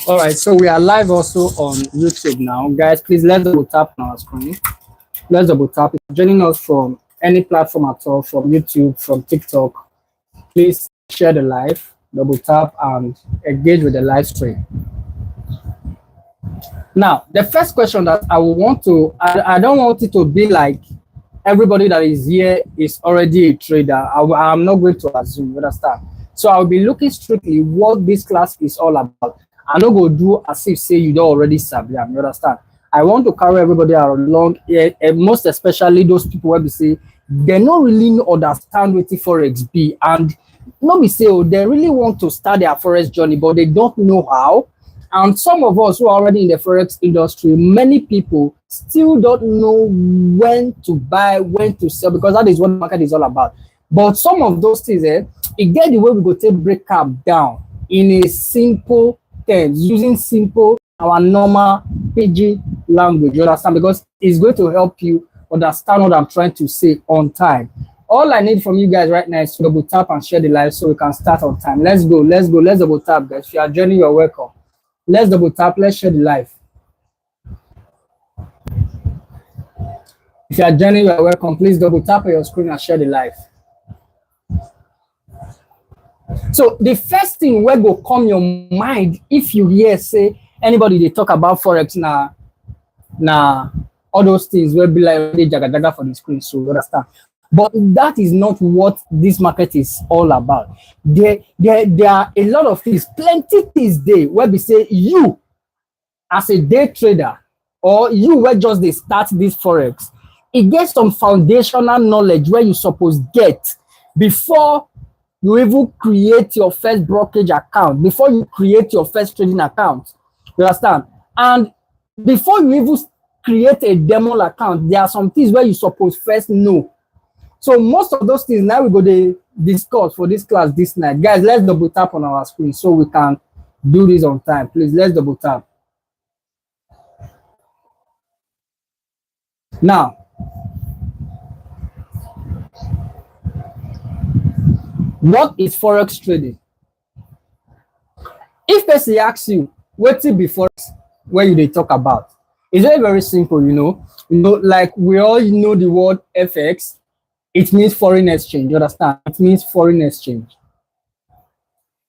All right, so we are live also on YouTube now. Guys, please let's double tap on our screen. Let's double tap. If you're joining us from any platform at all, from YouTube, from TikTok, please share the live, double tap, and engage with the live stream. Now, the first question that I will want to, I don't want it to be like everybody that is here is already a trader. I'm not going to assume, you understand? So I'll be looking strictly what this class is all about. I'm not going to do as if say you don't already sabi, you understand? I want to carry everybody along here, and most especially those people where we say they don't really understand what the Forex be. And not be say, oh, they really want to start their Forex journey, but they don't know how. And some of us who are already in the Forex industry, many people still don't know when to buy, when to sell, because that is what the market is all about. But some of those things, it get the way we go take break up down in a simple terms, using simple, our normal PG language, you understand? Because it's going to help you understand what I'm trying to say on time. All I need from you guys right now is to double tap and share the live so we can start on time. Let's go, let's go, let's double tap, guys. If you are joining, you're welcome. Let's double tap, let's share the live. If you are joining, you are welcome. Please double tap on your screen and share the live. So the first thing where go come your mind if you hear say anybody they talk about Forex now all those things will be like they jaga jaga for the screen, so you understand. But that is not what this market is all about. There are a lot of things, plenty things there where we say you as a day trader or you where just they start this Forex, it gets some foundational knowledge where you supposed get before you even create your first brokerage account, before you create your first trading account. You understand? And before you even create a demo account, there are some things where you suppose first know. So most of those things now we go to discuss for this class this night. Guys, let's double tap on our screen so we can do this on time. Please, let's double tap. Now, what is Forex trading? If person asks you, what it be Forex, where you they talk about? It's very, very simple, you know. Like we all know the word FX, it means foreign exchange, you understand? It means foreign exchange.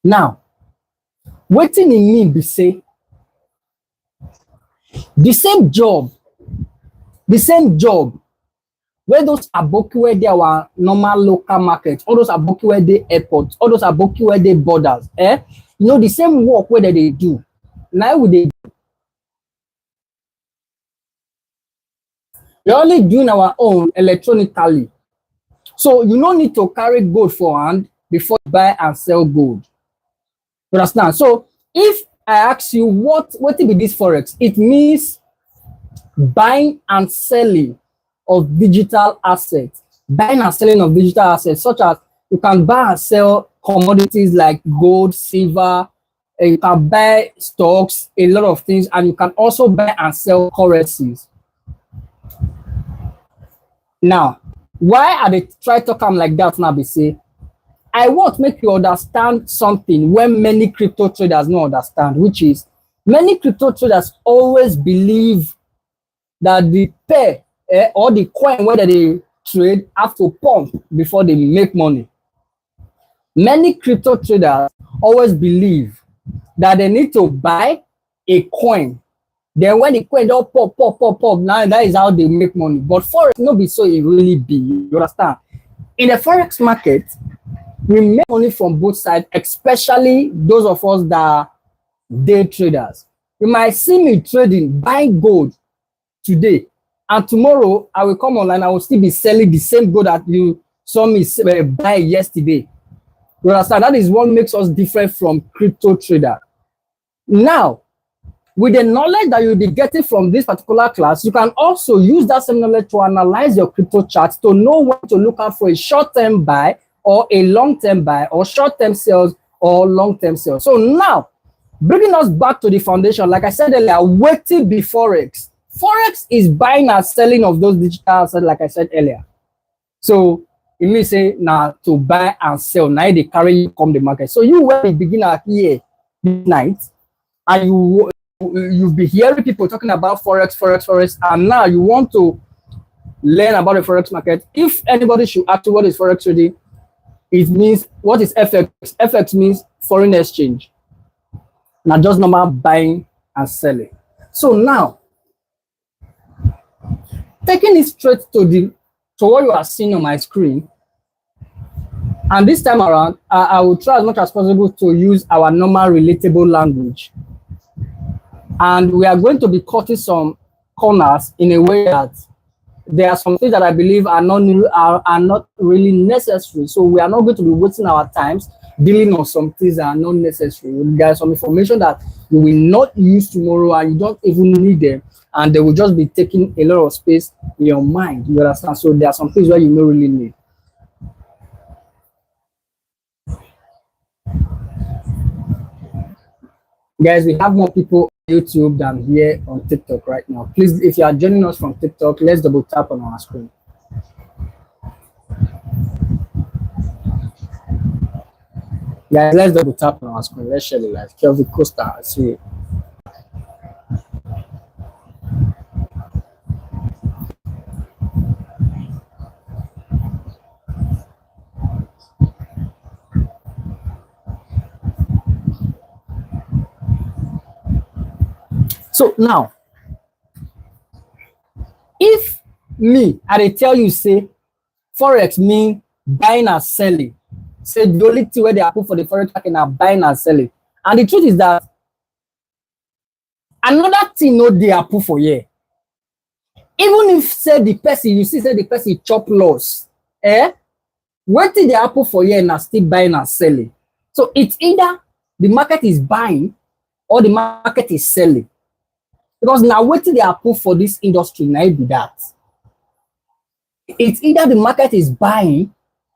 Now, what it mean be say, the same job where those aboki where they are normal local markets, all those aboki where they airports, all those aboki where they borders, you know, the same work where they do. Now would they do? We're only doing our own electronically. So you don't need to carry gold for hand before you buy and sell gold. You understand? So if I ask you what it be this Forex, it means buying and selling of digital assets. Buying and selling of digital assets, such as you can buy and sell commodities like gold, silver, and you can buy stocks, a lot of things, and you can also buy and sell currencies. Now, why are they try to come like that now? Be say, I want make you understand something when many crypto traders don't understand, which is many crypto traders always believe that the pair or the coin where they trade have to pump before they make money. Many crypto traders always believe that they need to buy a coin. Then when the coin don't pop, now that is how they make money. But Forex not be so it really be. You understand? In the Forex market, we make money from both sides, especially those of us that are day traders. You might see me trading, buying gold today, and tomorrow I will come online, I will still be selling the same gold that you saw me buy yesterday. You understand? That is what makes us different from crypto trader. Now, with the knowledge that you'll be getting from this particular class, you can also use that same knowledge to analyze your crypto charts to know when to look out for a short-term buy or a long-term buy or short-term sales or long-term sales. So now, bringing us back to the foundation, like I said earlier, what it be Forex? Forex is buying and selling of those digital assets, like I said earlier. So it means say now to buy and sell, now they carry you come the market. So you when the beginner here this night, and you'll be hearing people talking about forex, and now you want to learn about the forex market. If anybody should ask you what is forex trading, it means, what is FX? FX means foreign exchange, not just normal buying and selling. So now, taking it straight to what you are seeing on my screen, and this time around, I will try as much as possible to use our normal relatable language. And we are going to be cutting some corners in a way that there are some things that I believe are not really necessary. So we are not going to be wasting our times dealing on some things that are not necessary. There is some information that you will not use tomorrow and you don't even need them, and they will just be taking a lot of space in your mind. You understand? So there are some things where you don't really need. Guys, we have more people on YouTube than here on TikTok right now. Please, if you are joining us from TikTok, let's double tap on our screen. Guys, let's double tap on our screen. Let's share the live. Kelvin Costa, I see it. So now, if me, I tell you, say, Forex mean buying and selling. Say the only thing where they are put for the Forex market are buying and selling. And the truth is that another thing no they are put for here. Even if say the person, you see, say the person chop loss, what did they put for here and still buying and selling? So it's either the market is buying or the market is selling. Because now what did they put for this industry now be that? It's either the market is buying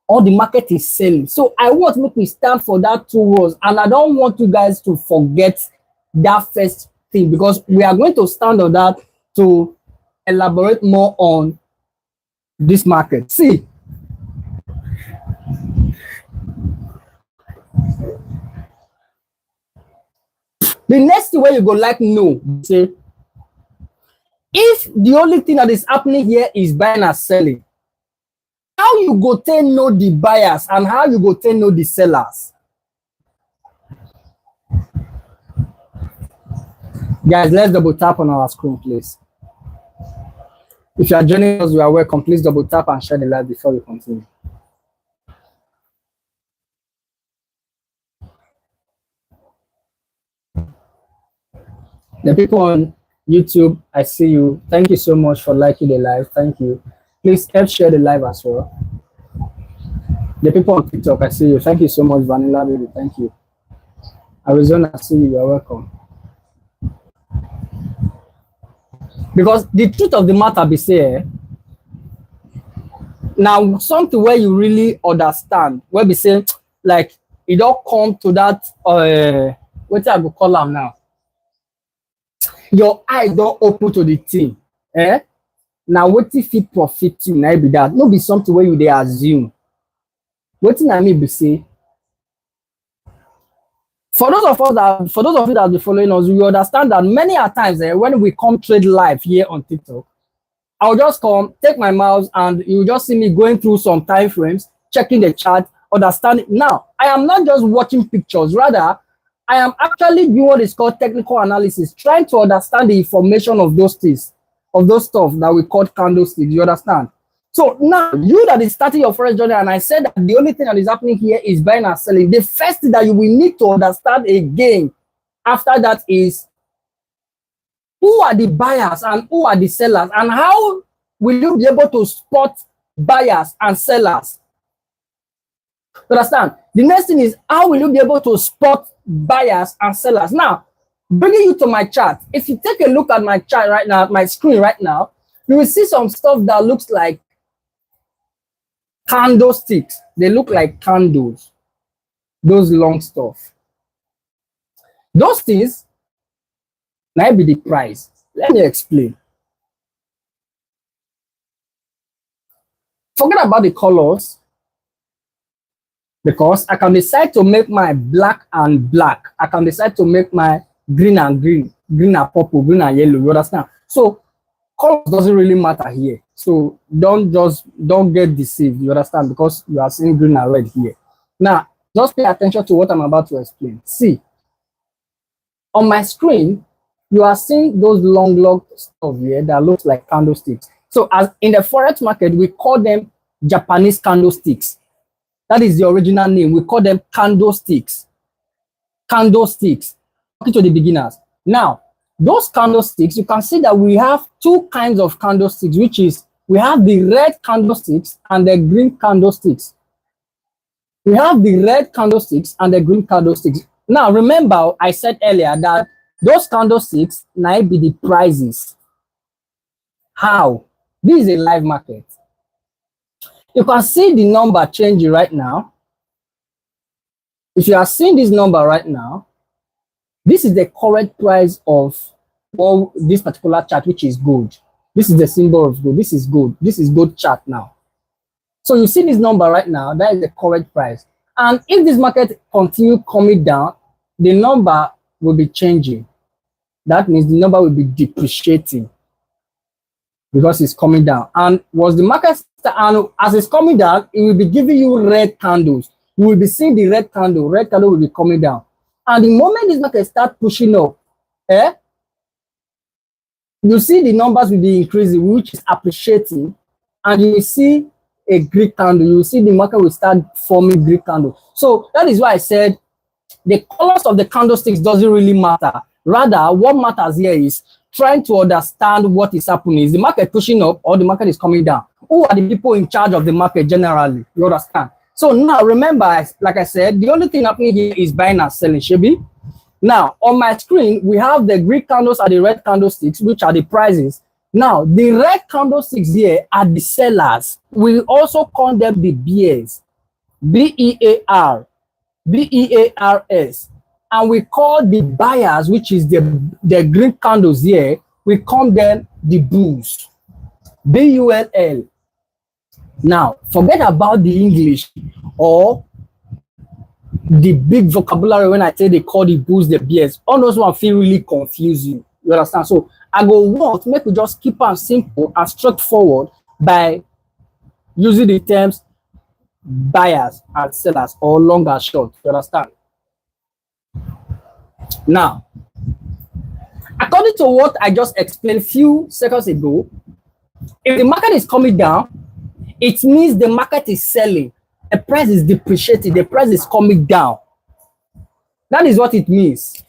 or the market is selling. So I want to make me stand for that two words, and I don't want you guys to forget that first thing, because we are going to stand on that to elaborate more on this market. See, the next way you go like no, say, if the only thing that is happening here is buying and selling, how you go to know the buyers and how you go to know the sellers? Guys, let's double tap on our screen, please. If you are joining us, you are welcome. Please double tap and share the live before we continue. The people on YouTube, I see you. Thank you so much for liking the live. Thank you. Please help share the live as well. The people on TikTok, I see you. Thank you so much, Vanilla Baby. Thank you. Arizona, I see you. You're welcome. Because the truth of the matter be say, now something where you really understand, where we say, like, it don't come to that, what I go call them now? Your eye don't open to the thing. Now what if it profit you? Now be that. No be something where you they assume. What I mean be say, for those of you that be following us, you understand that many a times when we come trade live here on TikTok, I'll just come, take my mouse, and you just see me going through some time frames, checking the chart, understanding. Now, I am not just watching pictures, rather, I am actually doing what is called technical analysis, trying to understand the information of those things, of those stuff that we call candlesticks. You understand? So now, you that is starting your forex journey, and I said that the only thing that is happening here is buying and selling. The first thing that you will need to understand again after that is who are the buyers and who are the sellers, and how will you be able to spot buyers and sellers? You understand? The next thing is, how will you be able to spot buyers and sellers? Now, bringing you to my chart, if you take a look at my chart right now, my screen right now, you will see some stuff that looks like candlesticks. They look like candles, those long stuff. Those things might be the price. Let me explain. Forget about the colors, because I can decide to make my black and black. I can decide to make my green and green, green and purple, green and yellow. You understand? So color doesn't really matter here. So don't get deceived. You understand? Because you are seeing green and red here. Now, just pay attention to what I'm about to explain. See, on my screen, you are seeing those long stuff here that looks like candlesticks. So as in the Forex market, we call them Japanese candlesticks. That is the original name. We call them candlesticks. Candlesticks. Talking to the beginners. Now, those candlesticks, you can see that we have two kinds of candlesticks, which is we have the red candlesticks and the green candlesticks. We have the red candlesticks and the green candlesticks. Now, remember, I said earlier that those candlesticks might be the prices. How? This is a live market. You can see the number changing right now. If you are seeing this number right now, this is the current price of all this particular chart, which is gold. This is the symbol of gold. This is gold. This is gold chart now. So you see this number right now, that is the current price. And if this market continue coming down, the number will be changing. That means the number will be depreciating because it's coming down. And was the market, and as it's coming down, it will be giving you red candles. You will be seeing the red candle will be coming down. And the moment this market start pushing up, you see the numbers will be increasing, which is appreciating, and you will see a Greek candle. You will see the market will start forming Greek candle. So that is why I said the colors of the candlesticks doesn't really matter. Rather, what matters here is trying to understand what is happening. Is the market pushing up or the market is coming down? Who are the people in charge of the market generally? You understand? So now remember, like I said, the only thing happening here is buying and selling, Shebi. Now, on my screen, we have the Greek candles and the red candlesticks, which are the prices. Now, the red candlesticks here are the sellers. We also call them the bears. B-E-A-R. B-E-A-R-S. And we call the buyers, which is the green candles here, we call them the bulls. B-U-L-L. Now, forget about the English or the big vocabulary when I say they call the bulls the bears. All those ones feel really confusing. You understand? So I go want make we just keep it simple and straightforward by using the terms buyers and sellers or long and short. You understand? Now, according to what I just explained a few seconds ago, if the market is coming down, it means the market is selling. The price is depreciating. The price is coming down. That is what it means.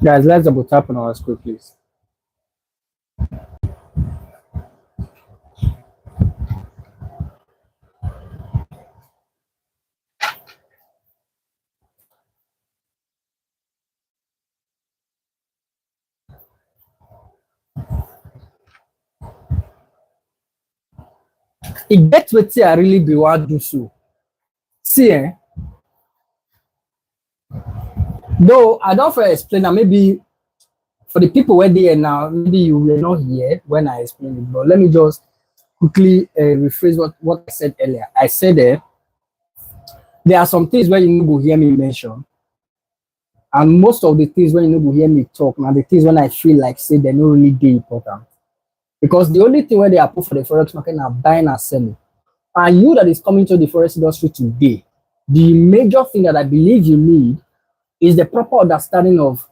Guys, let's double tap on our screen, please. It gets what I really be want to do so. See, though I don't explain that maybe for the people where they are now, maybe you were not here when I explained it, but let me just quickly rephrase what I said earlier. I said there are some things where you no go hear me mention, and most of the things when you no go hear me talk, now the things when I feel like say they're not really that important. Because the only thing where they are put for the Forex market are buying and selling. And you that is coming to the Forex industry today, the major thing that I believe you need is the proper understanding of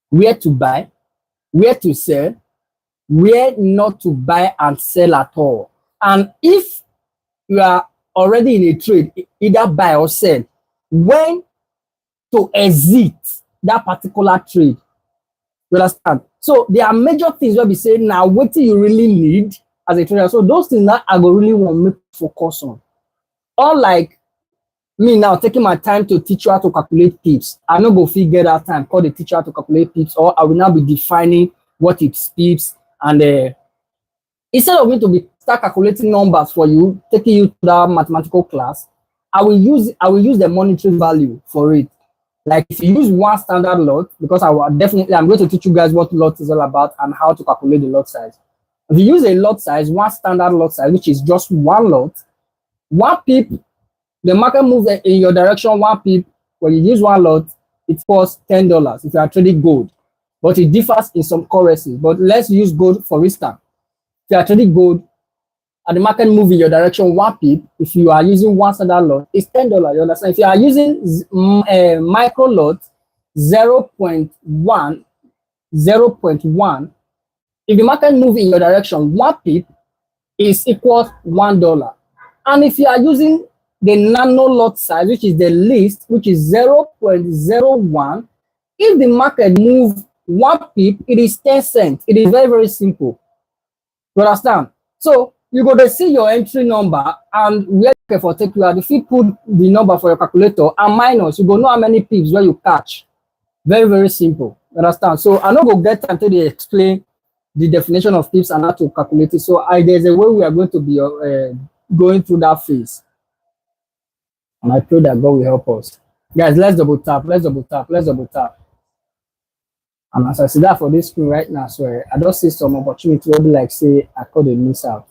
where to buy, where to sell, where not to buy and sell at all. And if you are already in a trade, either buy or sell, when to exit that particular trade. You understand? So there are major things where we say now what do you really need as a trader. So those things that I go really want to make focus on. Unlike me now taking my time to teach you how to calculate pips, I no go figure that time call the teacher how to calculate pips, or I will now be defining what is pips, and instead of me to be start calculating numbers for you, taking you to that mathematical class, I will use the monetary value for it. Like if you use one standard lot, because I'm going to teach you guys what lot is all about and how to calculate the lot size. If you use a lot size, one standard lot size, which is just one lot, one pip, the market moves in your direction, one pip. When you use one lot, it costs $10 if you are trading gold, but it differs in some currencies. But let's use gold for instance. If you are trading gold and the market move in your direction one pip, if you are using one standard lot, it's $10. You understand? If you are using a micro lot, 0.1, if the market move in your direction one pip, is equals $1. And if you are using the nano lot size, which is the least, which is 0.01, if the market move one pip, it is 10 cents. It is very, very simple. You understand? So you go to see your entry number and where you can for take you out. If you put the number for your calculator and minus, you go know how many pips where you catch. Very, very simple. You understand? So I not go get time to explain the definition of pips and how to calculate it. So there's a way we are going to be going through that phase. And I pray that God will help us. Guys, let's double tap. And as I see that for this screen right now, so I don't see some opportunity where like say I could miss out.